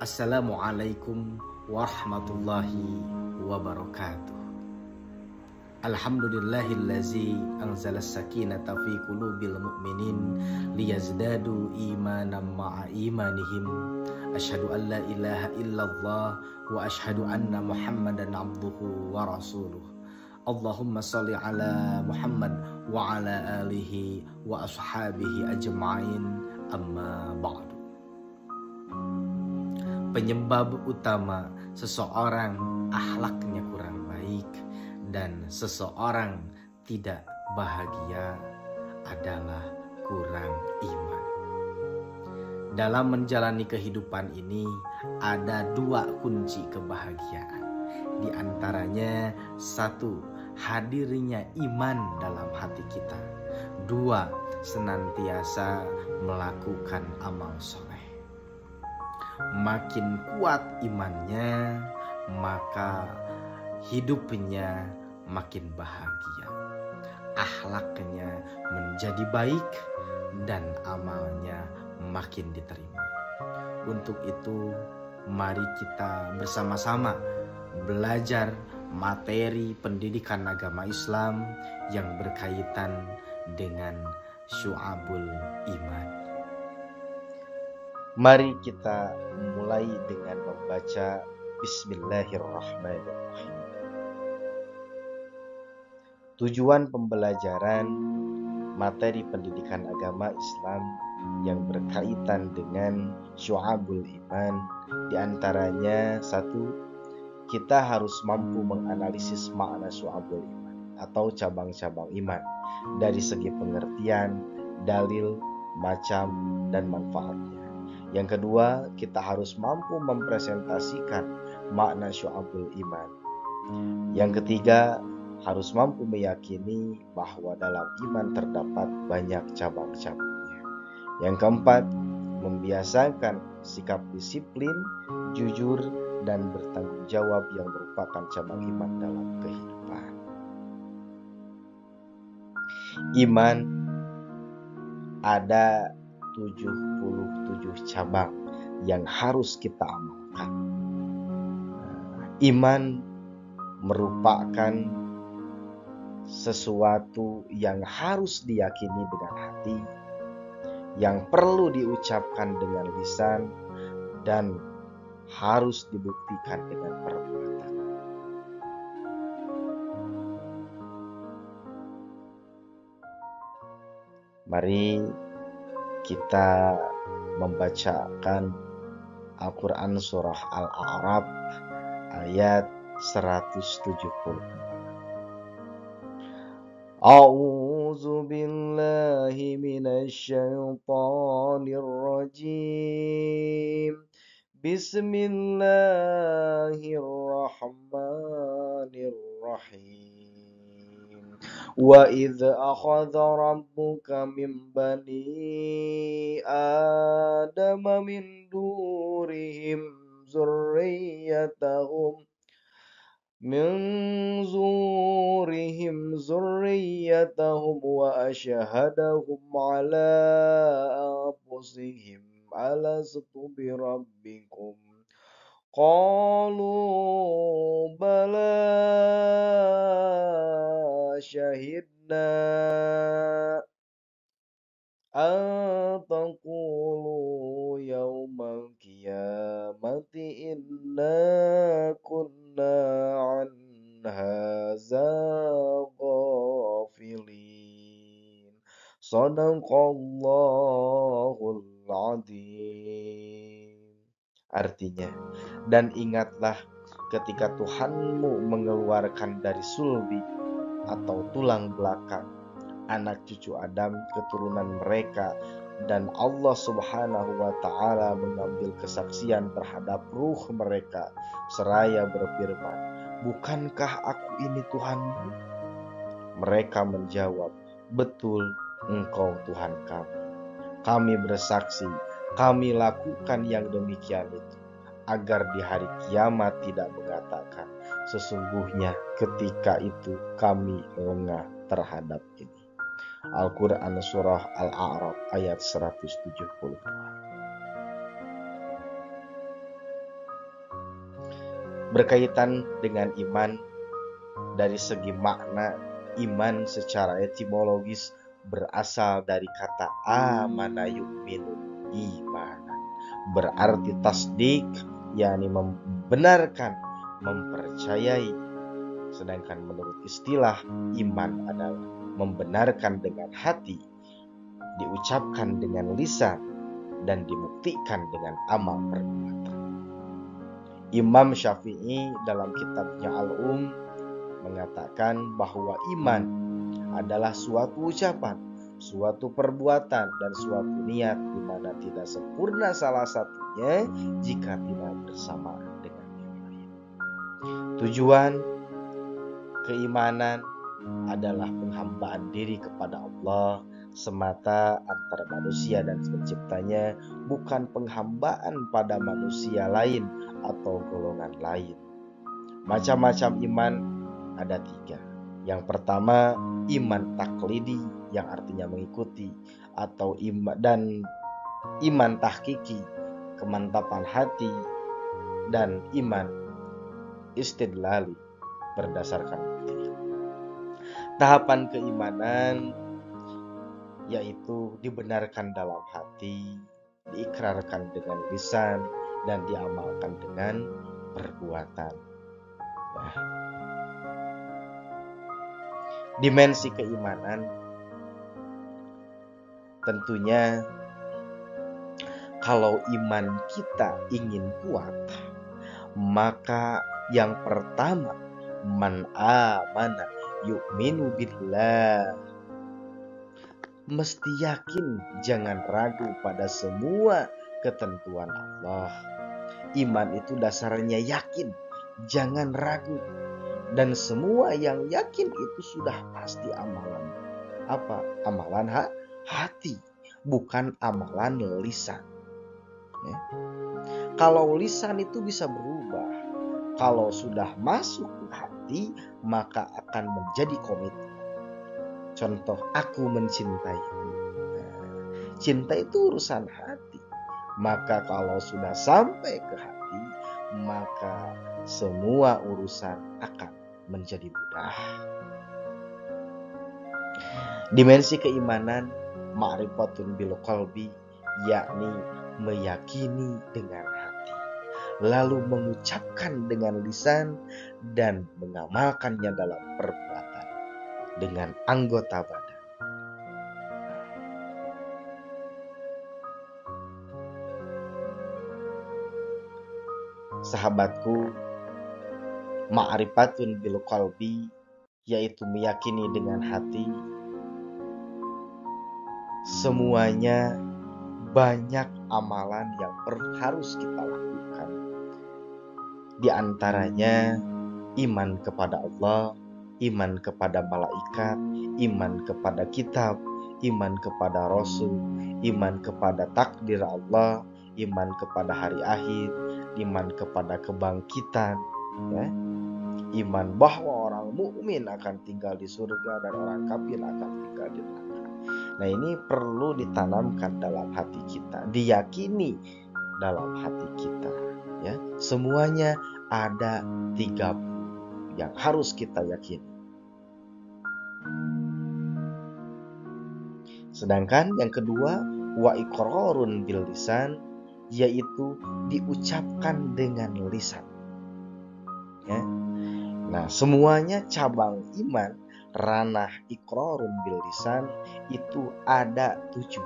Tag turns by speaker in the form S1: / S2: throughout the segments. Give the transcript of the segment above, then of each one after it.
S1: Assalamualaikum warahmatullahi wabarakatuh. Alhamdulillahillazi anzala sakinata fi qulubil mu'minin liyazdadu imanan ma'a imanihim. Asyhadu an la ilaha illallah wa asyhadu anna Muhammadan abduhu wa rasuluh. Allahumma sholli ala Muhammad wa ala alihi wa ashabihi ajma'in, amma ba'du. Penyebab utama seseorang akhlaknya kurang baik dan seseorang tidak bahagia adalah kurang iman. Dalam menjalani kehidupan ini ada dua kunci kebahagiaan. Di antaranya, satu, hadirnya iman dalam hati kita. Dua, senantiasa melakukan amal soleh. Makin kuat imannya, maka hidupnya makin bahagia, akhlaknya menjadi baik, dan amalnya makin diterima. Untuk itu, mari kita bersama-sama belajar materi pendidikan agama Islam yang berkaitan dengan syu'abul iman. Mari kita mulai dengan membaca Bismillahirrahmanirrahim. Tujuan pembelajaran materi pendidikan agama Islam yang berkaitan dengan syu'abul iman diantaranya, satu, kita harus mampu menganalisis makna syu'abul iman atau cabang-cabang iman dari segi pengertian, dalil, macam, dan manfaatnya. Yang kedua, kita harus mampu mempresentasikan makna syu'abul iman. Yang ketiga, harus mampu meyakini bahwa dalam iman terdapat banyak cabang-cabangnya. Yang keempat, membiasakan sikap disiplin, jujur, dan bertanggung jawab yang merupakan cabang iman dalam kehidupan. Iman ada 77 cabang yang harus kita amalkan. Iman merupakan sesuatu yang harus diyakini dengan hati, yang perlu diucapkan dengan lisan, dan harus dibuktikan dengan perbuatan. Mari kita membacakan Al-Quran surah Al-A'raf ayat 170. A'udzu billahi minasyaitonir rajim. Bismillahirrahmanirrahim. Wa idz akhadha rabbuka min bani adama min durihim zurriyatahum wa ashhadahum ala anfusihim alastu bi rabbikum qalu bala syahidna an taqulu yawmal qiyamati inna kunna an hadza ghafilin. Shadaqallahul adzim. Artinya, dan ingatlah ketika Tuhanmu mengeluarkan dari sulbi atau tulang belakang anak cucu Adam keturunan mereka, dan Allah Subhanahu wa ta'ala mengambil kesaksian terhadap ruh mereka seraya berfirman, bukankah aku ini Tuhanmu? Mereka menjawab, betul, engkau Tuhan kami. Kami bersaksi, kami lakukan yang demikian itu, agar di hari kiamat tidak mengatakan, sesungguhnya ketika itu kami lengah terhadap ini. Al-Quran surah Al-A'raf ayat 170.
S2: Berkaitan dengan iman, dari segi makna, iman secara etimologis berasal dari kata amana yu'minu imanan, berarti tasdik, yakni membenarkan, mempercayai. Sedangkan menurut istilah, iman adalah membenarkan dengan hati, diucapkan dengan lisan, dan dibuktikan dengan amal perbuatan. Imam Syafi'i dalam kitabnya Al-Um mengatakan bahwa iman adalah suatu ucapan, suatu perbuatan, dan suatu niat di mana tidak sempurna salah satunya jika tidak bersamaan dengan yang lain. Tujuan keimanan adalah penghambaan diri kepada Allah semata antara manusia dan penciptanya, bukan penghambaan pada manusia lain atau golongan lain. Macam-macam iman ada 3. Yang pertama, iman taklidi, yang artinya mengikuti, atau iman tahkiki, kemantapan hati, dan iman istidlali, berdasarkan bukti. Tahapan keimanan yaitu dibenarkan dalam hati, diikrarkan dengan lisan, dan diamalkan dengan perbuatan. Dimensi keimanan tentunya kalau iman kita ingin kuat, maka yang pertama, man amana yu'minu billah, mesti yakin, jangan ragu pada semua ketentuan Allah. Iman itu dasarnya yakin, jangan ragu. Dan semua yang yakin itu sudah pasti amalan. Apa? Amalan hati, bukan amalan lisan. Ya. Kalau lisan itu bisa berubah. Kalau sudah masuk ke hati, maka akan menjadi komitmen. Contoh, aku mencintai. Cinta itu urusan hati. Maka kalau sudah sampai ke hati, maka semua urusan akan menjadi mudah. Dimensi keimanan ma'rifatun bil qalbi, yakni meyakini dengan hati, lalu mengucapkan dengan lisan, dan mengamalkannya dalam perbuatan dengan anggota badan. Sahabatku, ma'rifatun bil qalbi, yaitu meyakini dengan hati. Semuanya banyak amalan yang harus kita lakukan. Di antaranya iman kepada Allah, iman kepada malaikat, iman kepada kitab, iman kepada Rasul, iman kepada takdir Allah, iman kepada hari akhir, iman kepada kebangkitan, ya. Iman bahwa orang mukmin akan tinggal di surga dan orang kafir akan tinggal di neraka. Nah, ini perlu ditanamkan dalam hati kita, diyakini dalam hati kita, ya. Semuanya ada 30 yang harus kita yakini. Sedangkan yang kedua, wa iqrarun bil lisan, yaitu diucapkan dengan lisan. Ya. Nah, semuanya cabang iman ranah iqrarun bil lisan itu ada 7.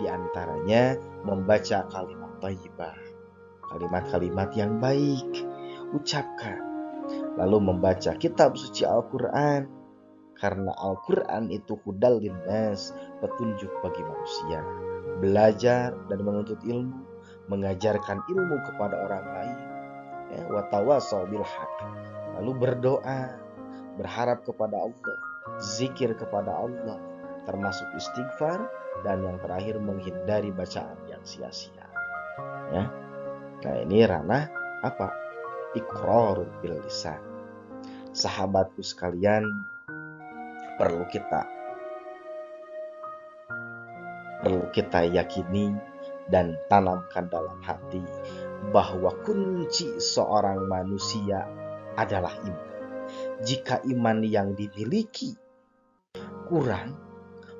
S2: Di antaranya membaca kalimat thayyibah, kalimat-kalimat yang baik, ucapkan. Lalu membaca kitab suci Al-Quran, karena Al-Quran itu hudal linnas, petunjuk bagi manusia. Belajar dan menuntut ilmu, mengajarkan ilmu kepada orang lain. Wa tawassaw bil haq. Lalu berdoa, berharap kepada Allah, zikir kepada Allah, termasuk istighfar, dan yang terakhir menghindari bacaan yang sia-sia. Ya. Nah, ini ranah apa? Iqrarun bil lisan. Sahabatku sekalian, perlu kita yakini dan tanamkan dalam hati bahwa kunci seorang manusia adalah iman. Jika iman yang dimiliki kurang,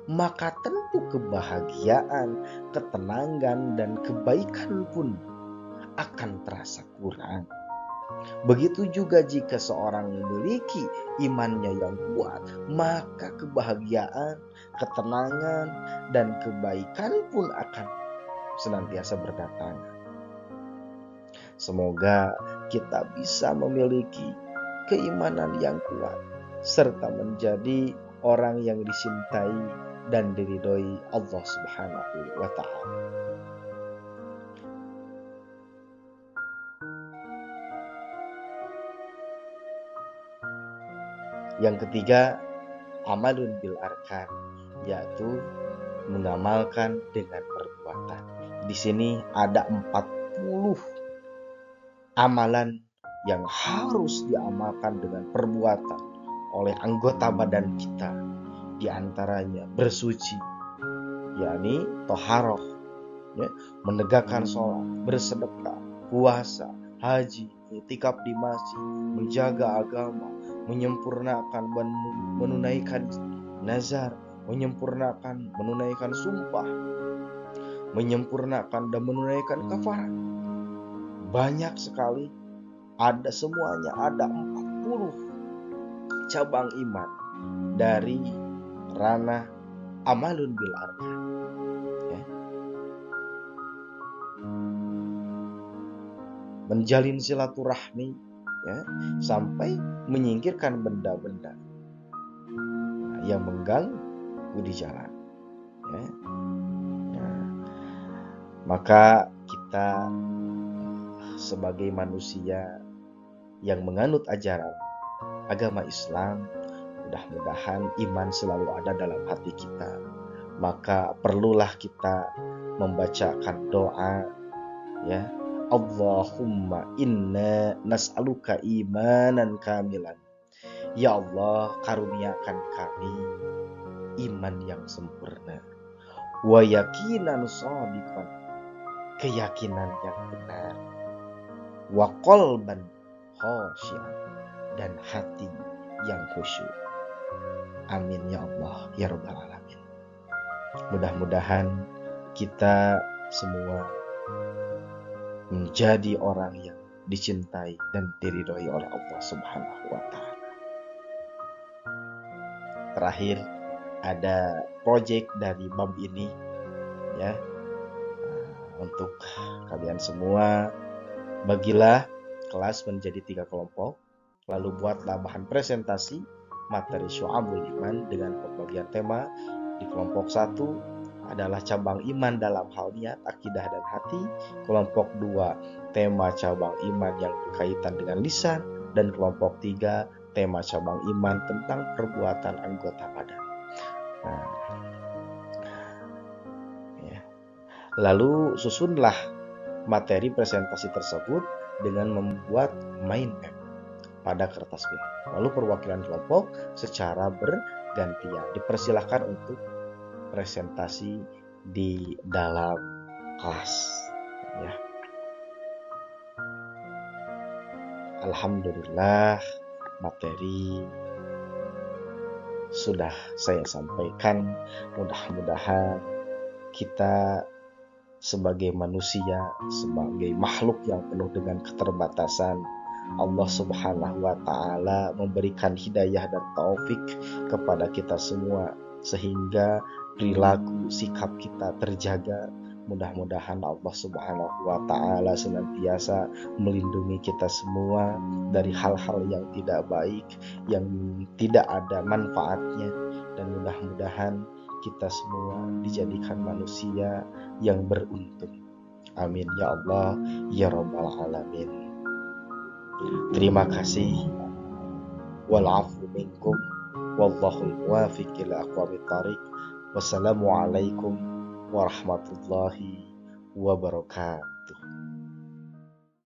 S2: maka tentu kebahagiaan, ketenangan, dan kebaikan pun akan terasa kurang. Begitu juga jika seorang memiliki imannya yang kuat, maka kebahagiaan, ketenangan, dan kebaikan pun akan senantiasa berdatangan. Semoga kita bisa memiliki keimanan yang kuat serta menjadi orang yang dicintai dan diridhoi Allah Subhanahu wa Ta'ala. Yang ketiga, amalun bil arkan, yaitu mengamalkan dengan perbuatan. Di sini ada 40 amalan yang harus diamalkan dengan perbuatan oleh anggota badan kita. Di antaranya bersuci, yakni toharoh, menegakkan sholat, bersedekah, puasa, haji, i'tikaf di masjid, menjaga agama, menyempurnakan menunaikan nazar, menunaikan sumpah, menyempurnakan dan menunaikan kafarat. Banyak sekali, semuanya ada 40 cabang iman dari ranah amalun bil arkan. Menjalin silaturahmi, sampai menyingkirkan benda-benda yang mengganggu di jalan. Maka kita sebagai manusia yang menganut ajaran agama Islam, mudah-mudahan iman selalu ada dalam hati kita. Maka perlulah kita membacakan doa, Allahumma inna nas'aluka imanan kamilan. Ya Allah, karuniakan kami iman yang sempurna. Wa yakinan shadiqan, keyakinan yang benar. Wa qalban khashi'an, dan hati yang khusyuk. Amin ya Allah ya rabbal alamin. Mudah-mudahan kita semua menjadi orang yang dicintai dan diridhoi oleh Allah Subhanahu wa Ta'ala. Terakhir, ada proyek dari bab ini, untuk kalian semua. Bagilah kelas menjadi 3 kelompok, lalu buatlah bahan presentasi materi Syu'abul Iman dengan pembagian tema. Di kelompok 1 adalah cabang iman dalam hal niat, akidah, dan hati. Kelompok 2 tema cabang iman yang berkaitan dengan lisan, dan kelompok 3 tema cabang iman tentang perbuatan anggota badan. Lalu susunlah materi presentasi tersebut dengan membuat mind map pada kertas putih. Lalu perwakilan kelompok secara bergantian dipersilahkan untuk presentasi di dalam kelas. Alhamdulillah, materi sudah saya sampaikan. Mudah-mudahan kita sebagai manusia, sebagai makhluk yang penuh dengan keterbatasan, Allah Subhanahu wa Ta'ala memberikan hidayah dan taufik kepada kita semua, sehingga perilaku sikap kita terjaga. Mudah-mudahan Allah Subhanahu wa Ta'ala senantiasa melindungi kita semua dari hal-hal yang tidak baik, yang tidak ada manfaatnya, dan mudah-mudahan kita semua dijadikan manusia yang beruntung. Amin ya Allah ya rabbal alamin. Terima kasih. Wal afu minkum wallahul muwaffiq ila aqwamit thariq. Wassalamualaikum warahmatullahi wabarakatuh.